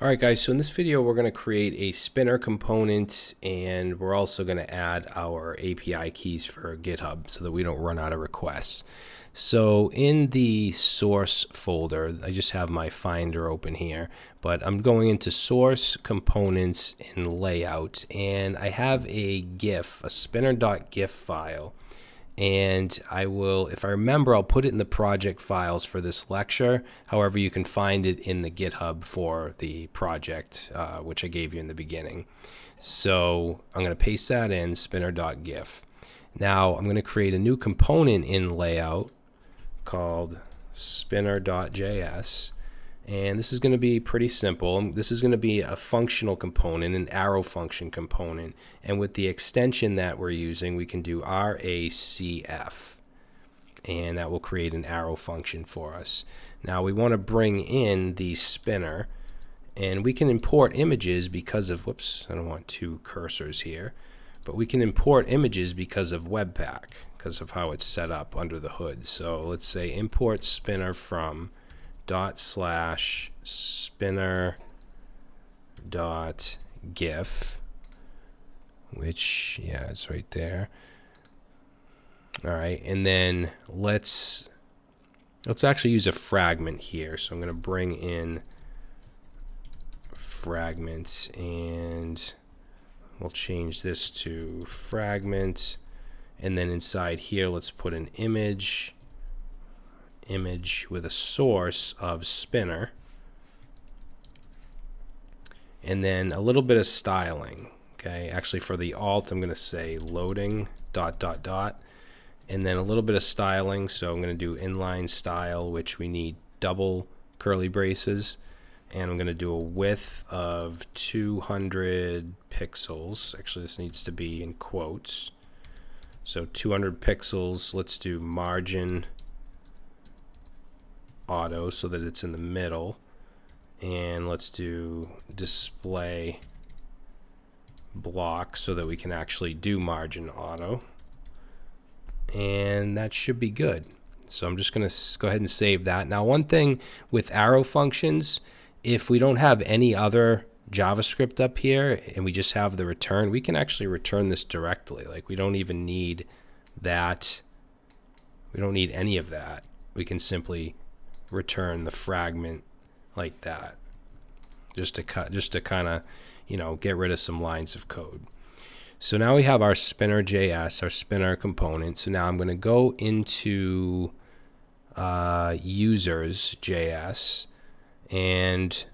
Alright guys, so in this video we're going to create a spinner component, and we're also going to add our API keys for GitHub so that we don't run out of requests. So in the source folder, I just have my Finder open here, but I'm going into source, components, and layout, and I have a GIF, a spinner.gif file. And I will, if I remember, I'll put it in the project files for this lecture. However, you can find it in the GitHub for the project, which I gave you in the beginning. So I'm going to paste that in, spinner.gif. Now I'm going to create a new component in layout called spinner.js. And this is going to be pretty simple. This is going to be a functional component, an arrow function component. And with the extension that we're using, we can do RACF. And that will create an arrow function for us. Now we want to bring in the spinner. And we can import images because of, whoops, I don't want two cursors here. But we can import images because of Webpack, because of how it's set up under the hood. So let's say import spinner from /spinner.gif, which, yeah, it's right there. All right, and then let's actually use a fragment here. So I'm going to bring in fragments, and we'll change this to fragment, and then inside here let's put an image with a source of spinner, and then a little bit of styling. Okay, actually for the alt I'm going to say loading ... and then a little bit of styling. So I'm going to do inline style, which we need double curly braces, and I'm going to do a width of 200 pixels. Actually, this needs to be in quotes. So 200 pixels. Let's do margin auto so that it's in the middle, and let's do display block so that we can actually do margin auto, and that should be good. So I'm just going to go ahead and save that. Now, one thing with arrow functions, if we don't have any other JavaScript up here and we just have the return, we can actually return this directly. Like, we don't even need that. We don't need any of that. We can simply return the fragment like that, just to kind of, you know, get rid of some lines of code. So now we have our spinner.js, our spinner component. So now I'm going to go into users.js, and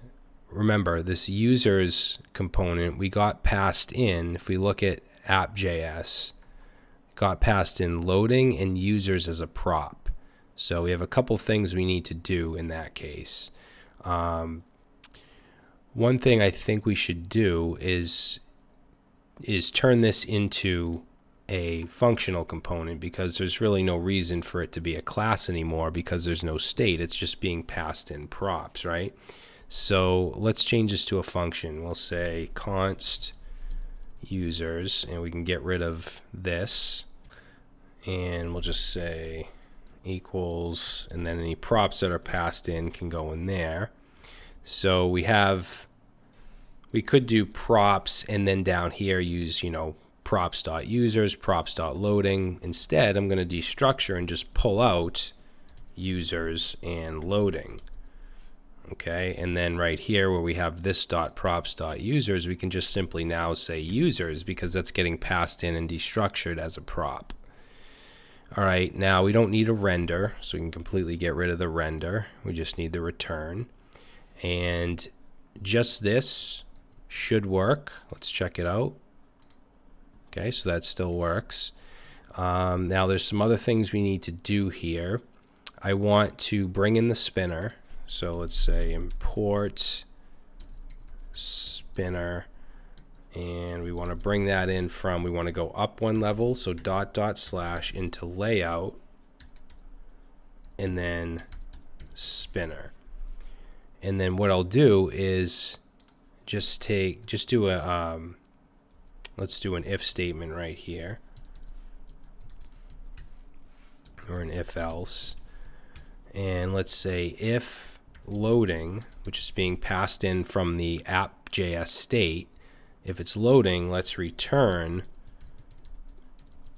remember, this users component we got passed in, if we look at app.js, got passed in loading and users as a prop. So we have a couple things we need to do in that case. One thing I think we should do is turn this into a functional component, because there's really no reason for it to be a class anymore, because there's no state. It's just being passed in props, right? So let's change this to a function. We'll say const users, and we can get rid of this, and we'll just say equals, and then any props that are passed in can go in there. So we could do props, and then down here use, you know, props.users, props.loading. Instead, I'm going to destructure and just pull out users and loading. Okay, and then right here where we have this .props.users, we can just simply now say users, because that's getting passed in and destructured as a prop. All right, now we don't need a render, so we can completely get rid of the render. We just need the return. And just this should work. Let's check it out. Okay, so that still works. Now there's some other things we need to do here. I want to bring in the spinner. So let's say import spinner, and we want to bring that in from, we want to go up one level, so .. into layout, and then spinner. And then what I'll do is let's do an if statement right here, or an if else, and let's say if loading, which is being passed in from the app.js state, if it's loading, let's return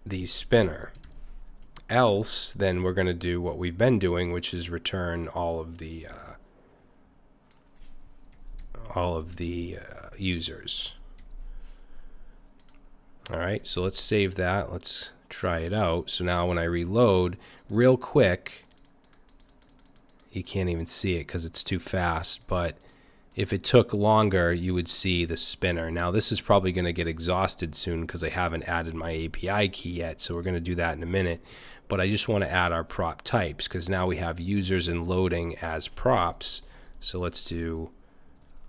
the spinner. Else, then we're going to do what we've been doing, which is return all of the users. All right, so let's save that. Let's try it out. So now when I reload, real quick, you can't even see it because it's too fast, but if it took longer, you would see the spinner. Now this is probably going to get exhausted soon because I haven't added my API key yet, so we're going to do that in a minute. But I just want to add our prop types because now we have users and loading as props. So let's do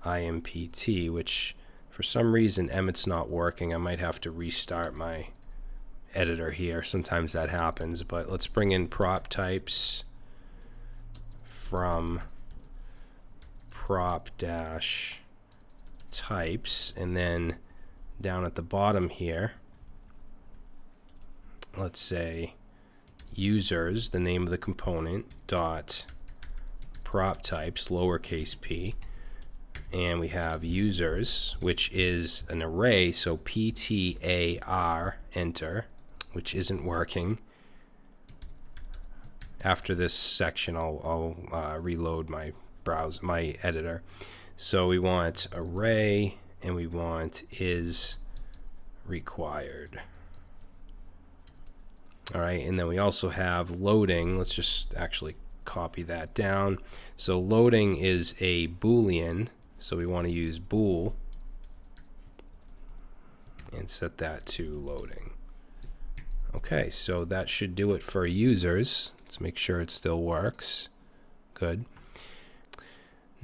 IMPT, which for some reason Emmet's not working. I might have to restart my editor here. Sometimes that happens, but let's bring in prop types from prop dash types, and then down at the bottom here, let's say users, the name of the component, dot prop types, lowercase p, and we have users, which is an array, so PTAR, enter, which isn't working. After this section, I'll reload my my editor. So we want array, and we want is required. All right, and then we also have loading. Let's just actually copy that down. So loading is a Boolean, so we want to use bool and set that to loading. Okay, so that should do it for users. Let's make sure it still works. Good.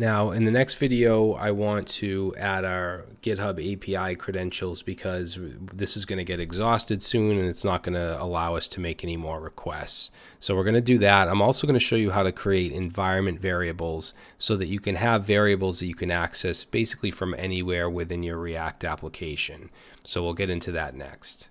Now, in the next video, I want to add our GitHub API credentials because this is going to get exhausted soon and it's not going to allow us to make any more requests. So we're going to do that. I'm also going to show you how to create environment variables so that you can have variables that you can access basically from anywhere within your React application. So we'll get into that next.